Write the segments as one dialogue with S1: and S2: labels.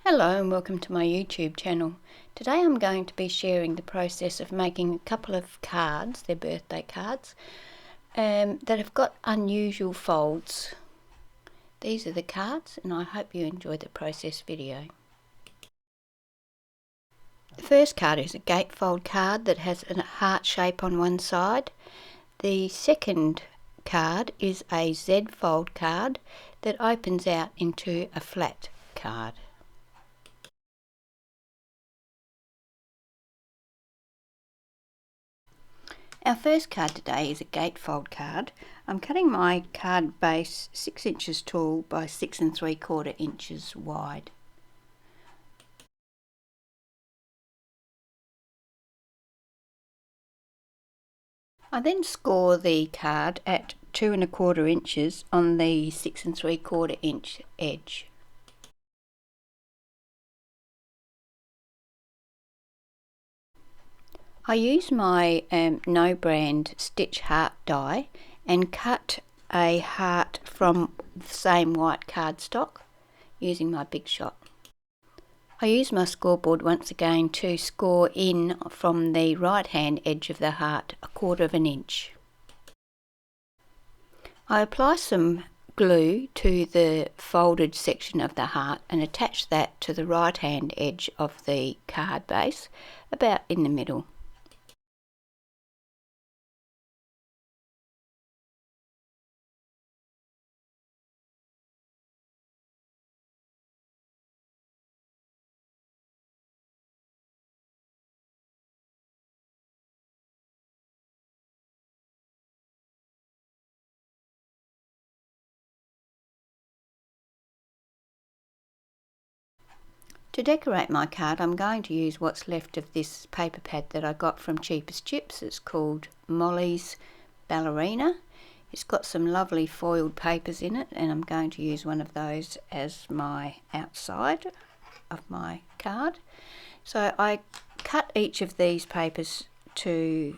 S1: Hello and welcome to my YouTube channel. Today I'm going to be sharing the process of making a couple of cards, they're birthday cards, that have got unusual folds. These are the cards and I hope you enjoy the process video. The first card is a gatefold card that has a heart shape on one side. The second card is a Z fold card that opens out into a flat card. Our first card today is a gatefold card. I'm cutting my card base 6 inches tall by 6 3/4 inches wide. I then score the card at 2 1/4 inches on the 6 3/4 inch edge. I use my No Brand Stitch Heart die and cut a heart from the same white cardstock using my Big Shot. I use my scoreboard once again to score in from the right hand edge of the heart 1/4 inch. I apply some glue to the folded section of the heart and attach that to the right hand edge of the card base about in the middle. To decorate my card, I'm going to use what's left of this paper pad that I got from Cheapest Chips. It's called Molly's Ballerina. It's got some lovely foiled papers in it, and I'm going to use one of those as my outside of my card. So I cut each of these papers so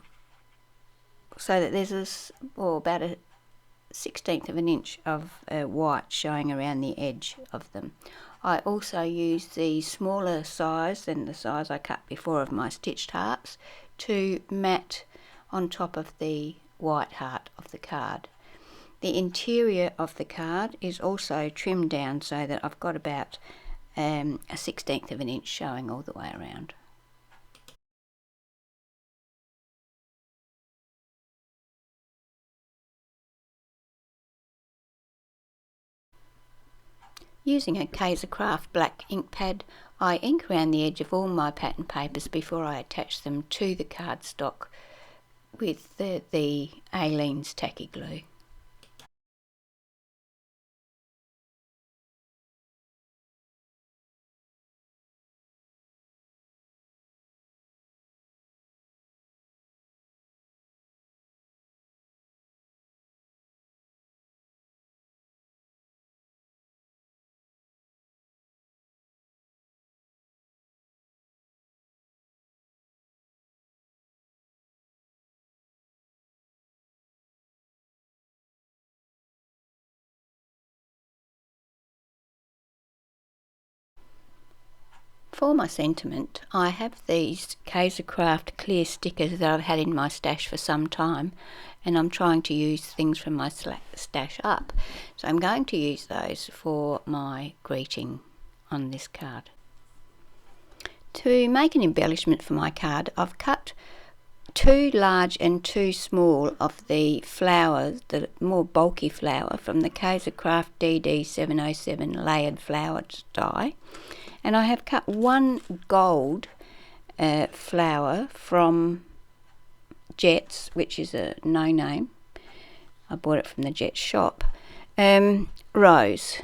S1: that there's about a 1/16 of an inch of white showing around the edge of them. I also use the smaller size than the size I cut before of my stitched hearts to mat on top of the white heart of the card. The interior of the card is also trimmed down so that I've got about a 1/16 of an inch showing all the way around. Using a Kaisercraft black ink pad, I ink around the edge of all my pattern papers before I attach them to the cardstock with the Aleene's tacky glue. For my sentiment, I have these Kaisercraft clear stickers that I've had in my stash for some time, and I'm trying to use things from my stash up. So I'm going to use those for my greeting on this card. To make an embellishment for my card, I've cut 2 large and 2 small of the flowers, the more bulky flower from the Kaisercraft DD707 layered flower die. And I have cut 1 gold flower from Jets, which is a no-name. I bought it from the Jets shop. Rose.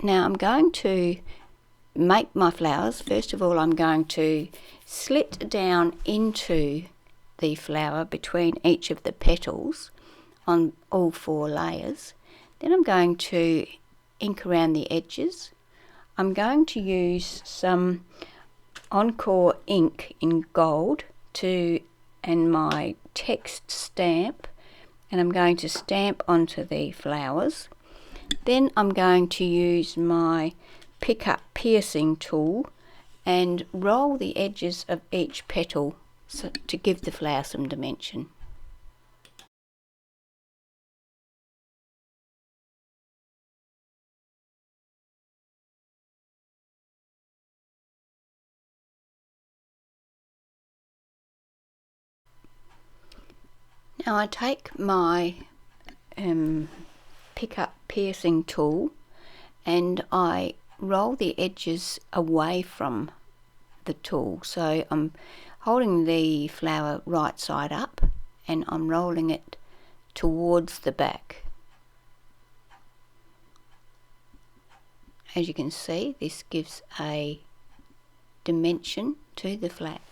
S1: Now I'm going to make my flowers. First of all, I'm going to slit down into the flower between each of the petals on all 4 layers. Then I'm going to ink around the edges. I'm going to use some Encore ink in gold and my text stamp, and I'm going to stamp onto the flowers. Then I'm going to use my pick up piercing tool and roll the edges of each petal to give the flower some dimension. Now I take my pick up piercing tool and I roll the edges away from the tool, so I'm holding the flower right side up and I'm rolling it towards the back. As you can see, this gives a dimension to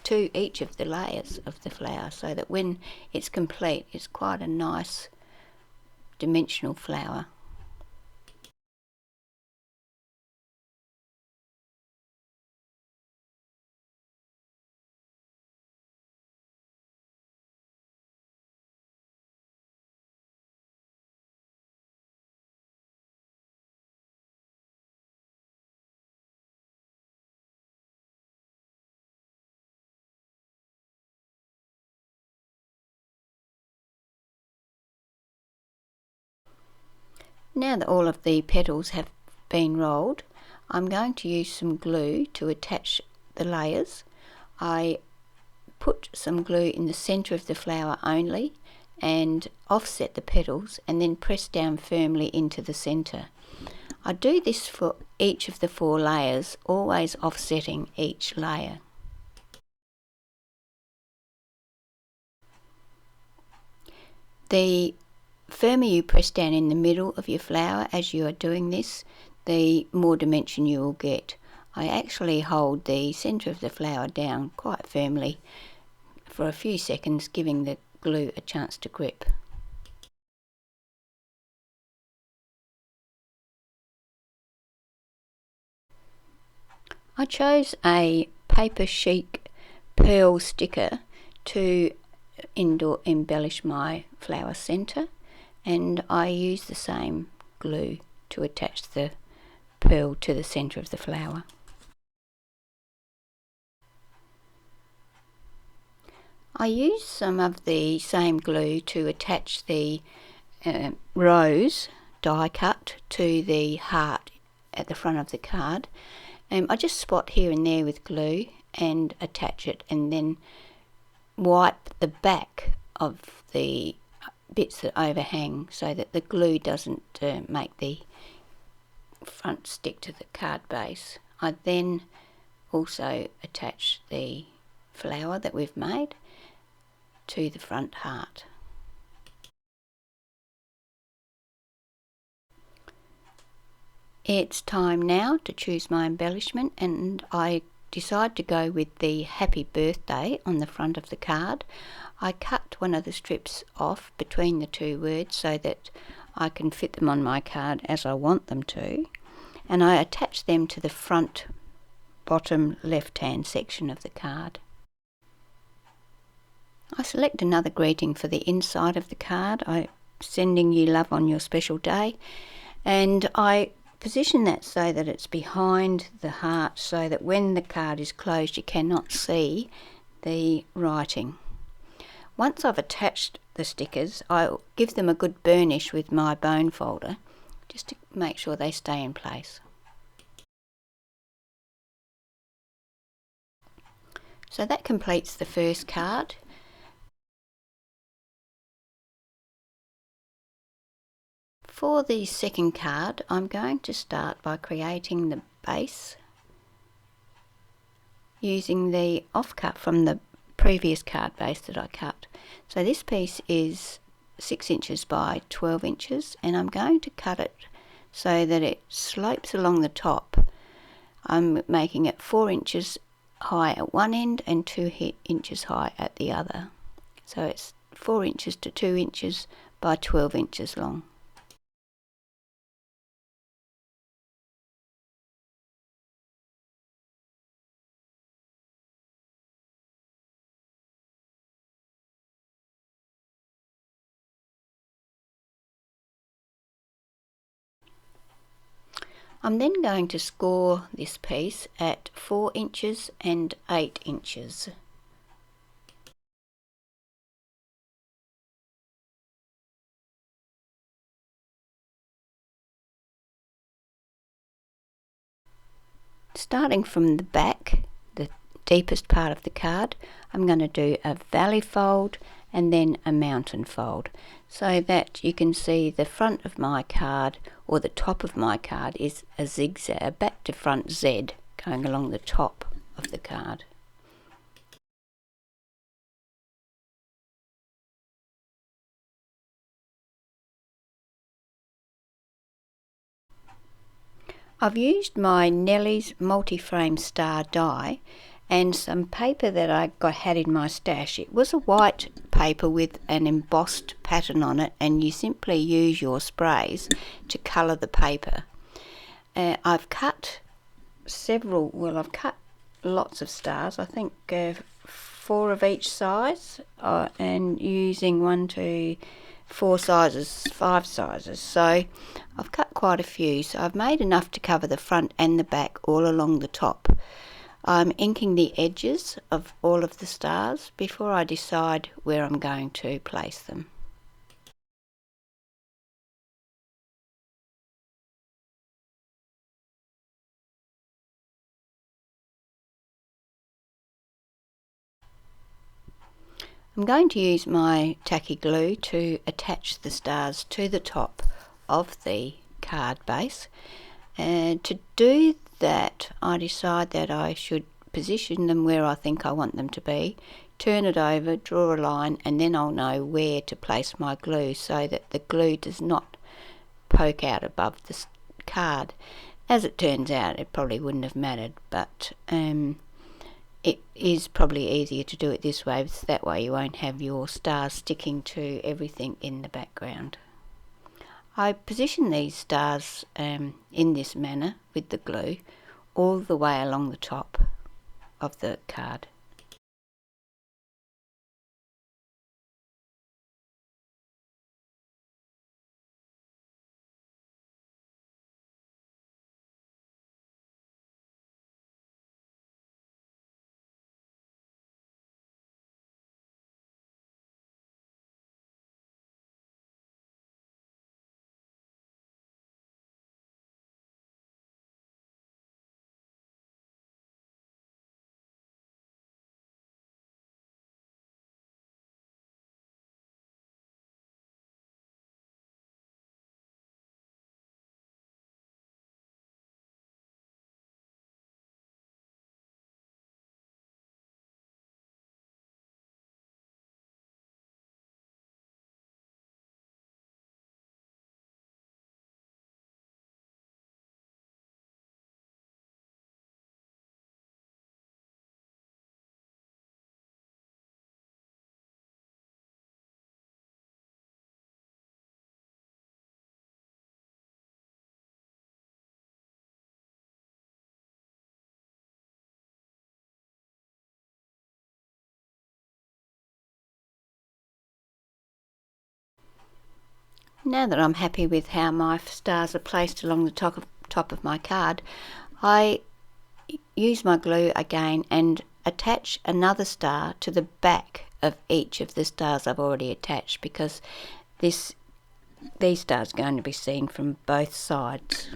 S1: to each of the layers of the flower, so that when it's complete it's quite a nice dimensional flower. Now that all of the petals have been rolled, I'm going to use some glue to attach the layers. I put some glue in the centre of the flower only and offset the petals and then press down firmly into the centre. I do this for each of the 4 layers, always offsetting each layer. The firmer you press down in the middle of your flower as you are doing this, the more dimension you will get. I actually hold the centre of the flower down quite firmly for a few seconds, giving the glue a chance to grip. I chose a Paper Chic pearl sticker to embellish my flower centre, and I use the same glue to attach the pearl to the centre of the flower. I use some of the same glue to attach the rose die cut to the heart at the front of the card. I just spot here and there with glue and attach it, and then wipe the back of the bits that overhang so that the glue doesn't make the front stick to the card base. I then also attach the flower that we've made to the front heart. It's time now to choose my embellishment, and I decide to go with the happy birthday on the front of the card. I cut one of the strips off between the 2 words so that I can fit them on my card as I want them to, and I attach them to the front bottom left hand section of the card. I select another greeting for the inside of the card. I'm sending you love on your special day, and I position that so that it's behind the heart, so that when the card is closed you cannot see the writing. Once I've attached the stickers, I'll give them a good burnish with my bone folder just to make sure they stay in place. So that completes the first card. For the second card, I'm going to start by creating the base using the offcut from the previous card base that I cut. So this piece is 6 inches by 12 inches, and I'm going to cut it so that it slopes along the top. I'm making it 4 inches high at one end and 2 inches high at the other. So it's 4 inches to 2 inches by 12 inches long. I'm then going to score this piece at 4 inches and 8 inches. Starting from the back, the deepest part of the card, I'm going to do a valley fold and then a mountain fold, so that you can see the front of my card, or the top of my card, is a zigzag, a back to front Z going along the top of the card. I've used my Nellie's multi-frame star die and some paper that I had in my stash. It was a white paper with an embossed pattern on it, and you simply use your sprays to colour the paper. I've cut I've cut lots of stars, I think 4 of each size, and using 1, 2, 4 sizes, 5 sizes, so I've cut quite a few. So I've made enough to cover the front and the back all along the top. I'm inking the edges of all of the stars before I decide where I'm going to place them. I'm going to use my tacky glue to attach the stars to the top of the card base, and to do that I decide that I should position them where I think I want them to be, turn it over, draw a line, and then I'll know where to place my glue so that the glue does not poke out above the card. As it turns out, it probably wouldn't have mattered, but it is probably easier to do it this way, so that way you won't have your stars sticking to everything in the background. I position these stars in this manner with the glue all the way along the top of the card. Now that I'm happy with how my stars are placed along the top of my card, I use my glue again and attach another star to the back of each of the stars I've already attached, because these stars are going to be seen from both sides.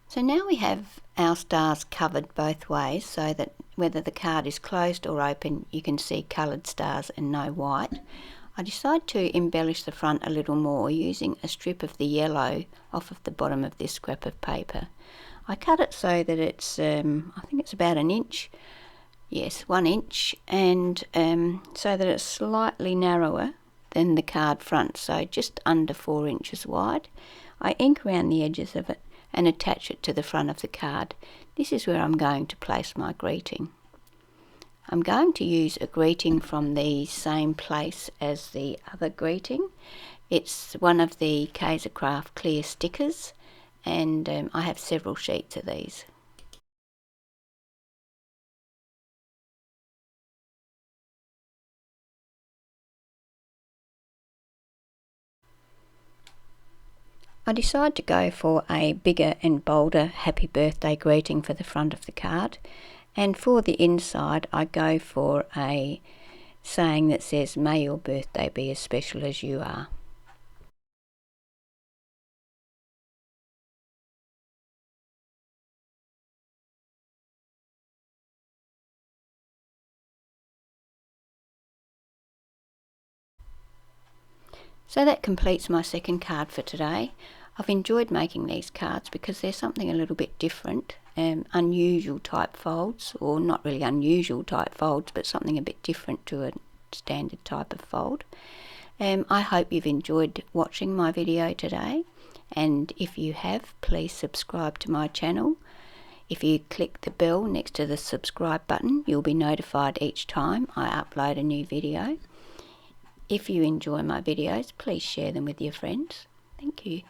S1: So now we have our stars covered both ways, so that whether the card is closed or open you can see coloured stars and no white. I decided to embellish the front a little more using a strip of the yellow off of the bottom of this scrap of paper. I cut it so that it's, I think it's about an inch, yes, 1 inch, and so that it's slightly narrower than the card front, so just under 4 inches wide. I ink around the edges of it and attach it to the front of the card. This is where I'm going to place my greeting. I'm going to use a greeting from the same place as the other greeting. It's one of the Kaisercraft clear stickers, and I have several sheets of these. I decided to go for a bigger and bolder happy birthday greeting for the front of the card, and for the inside I go for a saying that says, "May your birthday be as special as you are." So that completes my second card for today. I've enjoyed making these cards because they're something a little bit different, unusual type folds, or not really unusual type folds, but something a bit different to a standard type of fold. I hope you've enjoyed watching my video today, and if you have, please subscribe to my channel. If you click the bell next to the subscribe button, you'll be notified each time I upload a new video. If you enjoy my videos, please share them with your friends. Thank you.